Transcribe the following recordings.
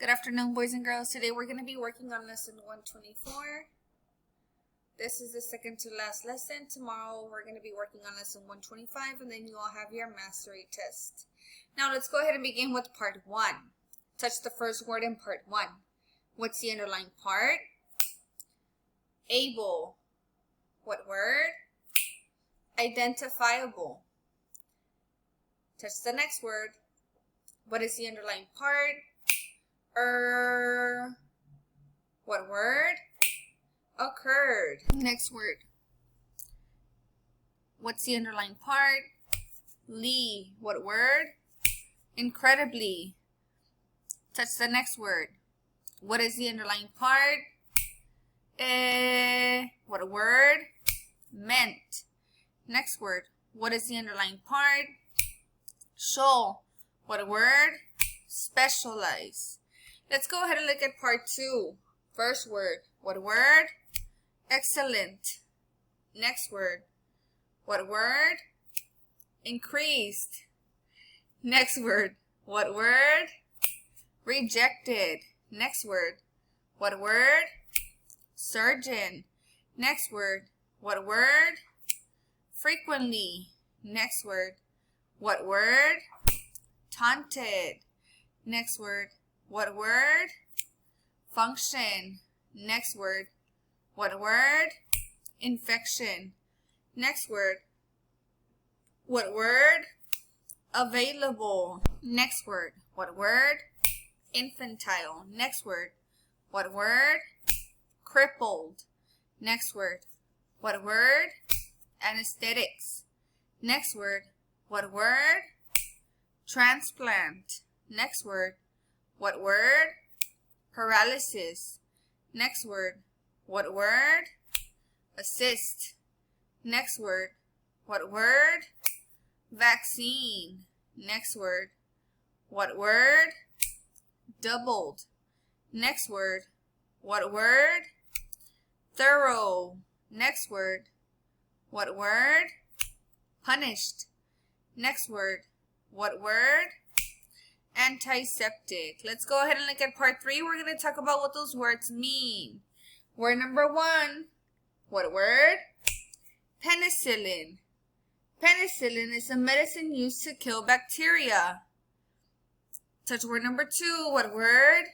Good afternoon, boys and girls. Today we're going to be working on lesson 124. This is the second to last lesson. Tomorrow we're going to be working on lesson 125, and then you all have your mastery test. Now let's go ahead and begin with part 1. Touch the first word in part 1. What's the underlined part? Able. What word? Identifiable. Touch the next word. What is the underlined part? What word? Occurred. Next word. What's the underlined part? Lee. What word? Incredibly. Touch the next word. What is the underlined part? What word? Meant. Next word. What is the underlined part? Show. What word? Specialize. Let's go ahead and look at part 2. First word. What word? Excellent. Next word. What word? Increased. Next word. What word? Rejected. Next word. What word? Surgeon. Next word. What word? Frequently. Next word. What word? Taunted. Next word. What word? Function. Next word. What word? Infection. Next word. What word? Available. Next word. What word? Infantile. Next word. What word? Crippled. Next word. What word? Anesthetics. Next word. What word? Transplant. Next word. What word? Paralysis. Next word. What word? Assist. Next word. What word? Vaccine. Next word. What word? Doubled. Next word. What word? Thorough. Next word. What word? Punished. Next word. What word? Antiseptic. Let's go ahead and look at part 3. We're going to talk about what those words mean. Word number 1. What word? Penicillin. Penicillin is a medicine used to kill bacteria. Touch word number 2. What word?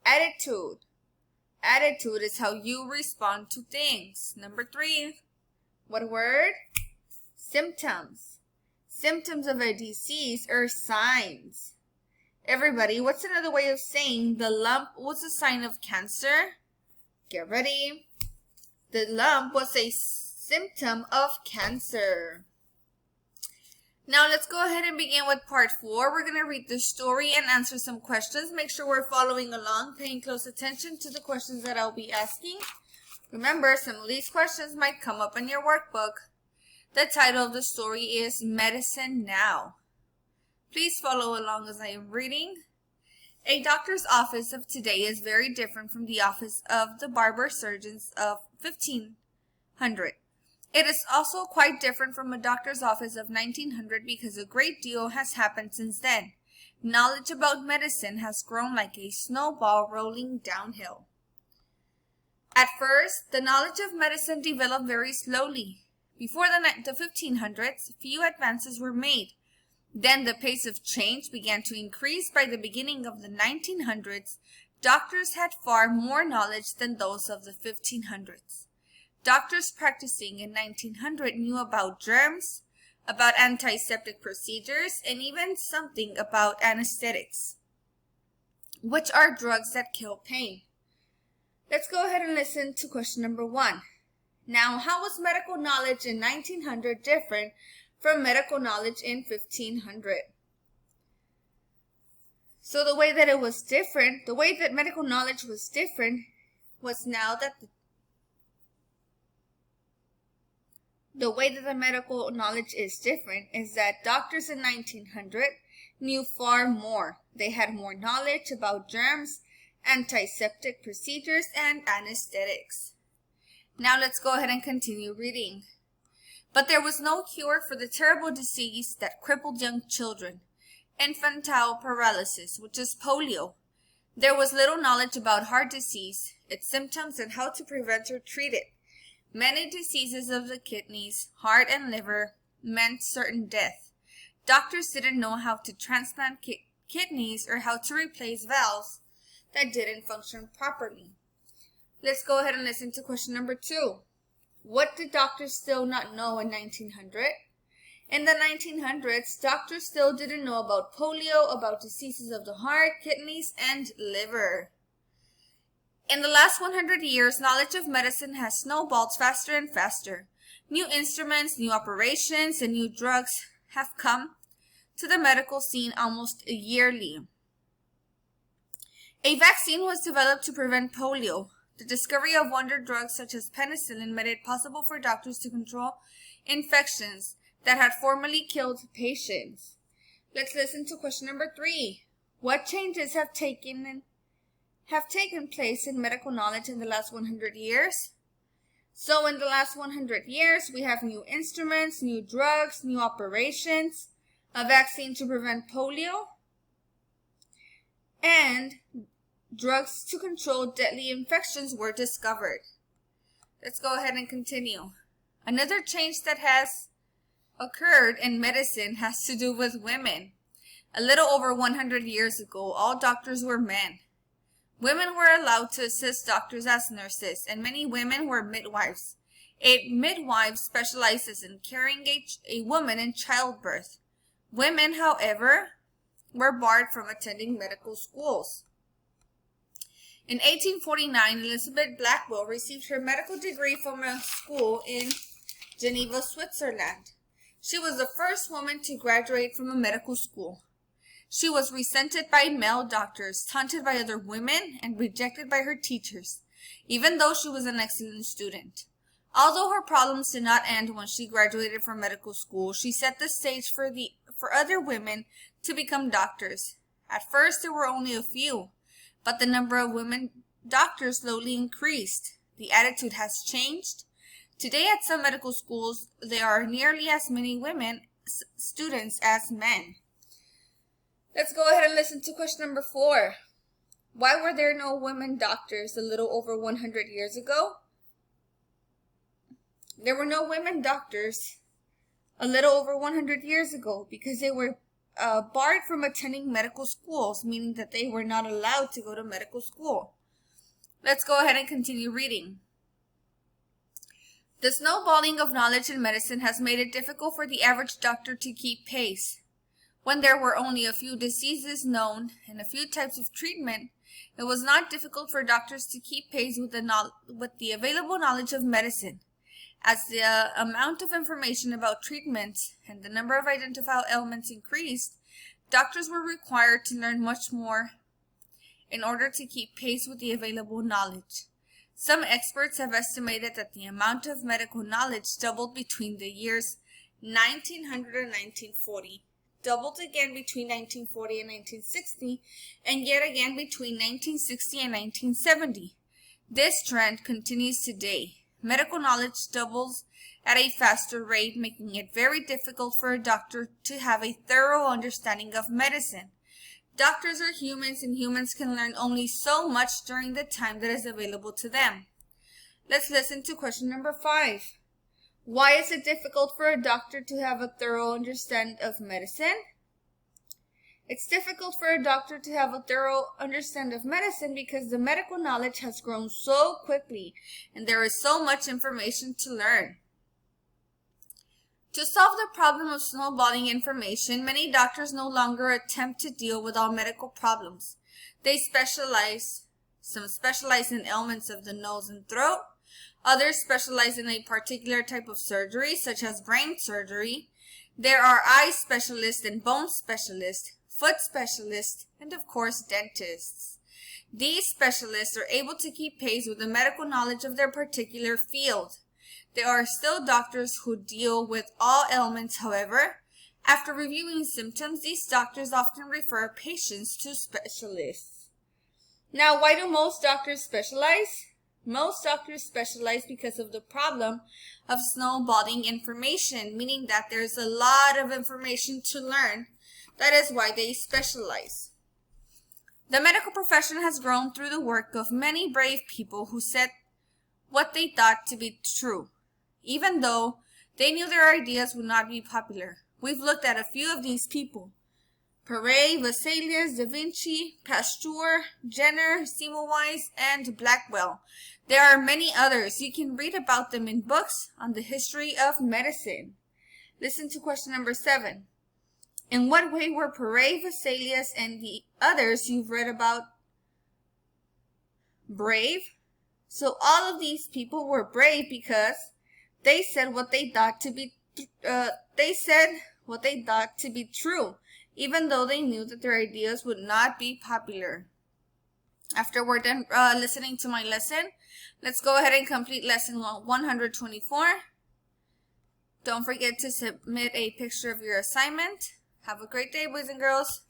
Attitude. Attitude is how you respond to things. Number 3. What word? Symptoms. Symptoms of a disease are signs. Everybody, what's another way of saying the lump was a sign of cancer? Get ready. The lump was a symptom of cancer. Now let's go ahead and begin with part 4. We're going to read the story and answer some questions. Make sure we're following along, paying close attention to the questions that I'll be asking. Remember, some of these questions might come up in your workbook. The title of the story is Medicine Now. Please follow along as I am reading. A doctor's office of today is very different from the office of the barber surgeons of 1500. It is also quite different from a doctor's office of 1900 because a great deal has happened since then. Knowledge about medicine has grown like a snowball rolling downhill. At first, the knowledge of medicine developed very slowly. Before the 1500s, few advances were made. Then the pace of change began to increase. By the beginning of the 1900s, doctors had far more knowledge than those of the 1500s. Doctors practicing in 1900 knew about germs, about antiseptic procedures, and even something about anesthetics, which are drugs that kill pain. Let's go ahead and listen to question number 1. Now, how was medical knowledge in 1900 different from medical knowledge in 1500? So the way that it was different, the way that medical knowledge was different was now that the way that the medical knowledge is different is that doctors in 1900 knew far more. They had more knowledge about germs, antiseptic procedures, and anesthetics. Now let's go ahead and continue reading. But there was no cure for the terrible disease that crippled young children. infantile paralysis, which is polio. There was little knowledge about heart disease, its symptoms, and how to prevent or treat it. Many diseases of the kidneys, heart, and liver meant certain death. Doctors didn't know how to transplant kidneys or how to replace valves that didn't function properly. Let's go ahead and listen to question number 2. What did doctors still not know in 1900? In the 1900s, doctors still didn't know about polio, about diseases of the heart, kidneys, and liver. In the last 100 years, knowledge of medicine has snowballed faster and faster. New instruments, new operations, and new drugs have come to the medical scene almost yearly. A vaccine was developed to prevent polio. The discovery of wonder drugs such as penicillin made it possible for doctors to control infections that had formerly killed patients. Let's listen to question number 3. What changes have taken place in medical knowledge in the last 100 years? So in the last 100 years, we have new instruments, new drugs, new operations, a vaccine to prevent polio, and drugs to control deadly infections were discovered. Let's go ahead and continue. Another change that has occurred in medicine has to do with women. A little over 100 years ago, all doctors were men. Women were allowed to assist doctors as nurses, and many women were midwives. A midwife specializes in caring a woman in childbirth. Women, however, were barred from attending medical schools. In 1849, Elizabeth Blackwell received her medical degree from a school in Geneva, Switzerland. She was the first woman to graduate from a medical school. She was resented by male doctors, taunted by other women, and rejected by her teachers, even though she was an excellent student. Although her problems did not end when she graduated from medical school, she set the stage for other women to become doctors. At first, there were only a few, but the number of women doctors slowly increased. The attitude has changed. Today, at some medical schools, there are nearly as many women students as men. Let's go ahead and listen to question number 4. Why were there no women doctors a little over 100 years ago? There were no women doctors a little over 100 years ago because they were barred from attending medical schools, meaning that they were not allowed to go to medical school. Let's go ahead and continue reading. The snowballing of knowledge in medicine has made it difficult for the average doctor to keep pace. When there were only a few diseases known and a few types of treatment, it was not difficult for doctors to keep pace with the available knowledge of medicine. As the amount of information about treatments and the number of identified ailments increased, doctors were required to learn much more in order to keep pace with the available knowledge. Some experts have estimated that the amount of medical knowledge doubled between the years 1900 and 1940, doubled again between 1940 and 1960, and yet again between 1960 and 1970. This trend continues today. Medical knowledge doubles at a faster rate, making it very difficult for a doctor to have a thorough understanding of medicine. Doctors are humans, and humans can learn only so much during the time that is available to them. Let's listen to question number 5. Why is it difficult for a doctor to have a thorough understanding of medicine? It's difficult for a doctor to have a thorough understanding of medicine because the medical knowledge has grown so quickly and there is so much information to learn. To solve the problem of snowballing information, many doctors no longer attempt to deal with all medical problems. They specialize. Some specialize in ailments of the nose and throat. Others specialize in a particular type of surgery, such as brain surgery. There are eye specialists and bone specialists, foot specialists, and of course dentists. These specialists are able to keep pace with the medical knowledge of their particular field. There are still doctors who deal with all ailments, however. After reviewing symptoms, these doctors often refer patients to specialists. Now, why do most doctors specialize? Most doctors specialize because of the problem of snowballing information, meaning that there's a lot of information to learn. That is why they specialize. The medical profession has grown through the work of many brave people who said what they thought to be true, even though they knew their ideas would not be popular. We've looked at a few of these people: Perret, Vesalius, Da Vinci, Pasteur, Jenner, Semmelweis, and Blackwell. There are many others. You can read about them in books on the history of medicine. Listen to question number 7. In what way were Perret, Vesalius, and the others you've read about brave? So all of these people were brave because they said what they thought to be true, even though they knew that their ideas would not be popular. After we're done listening to my lesson, let's go ahead and complete lesson 124. Don't forget to submit a picture of your assignment. Have a great day, boys and girls.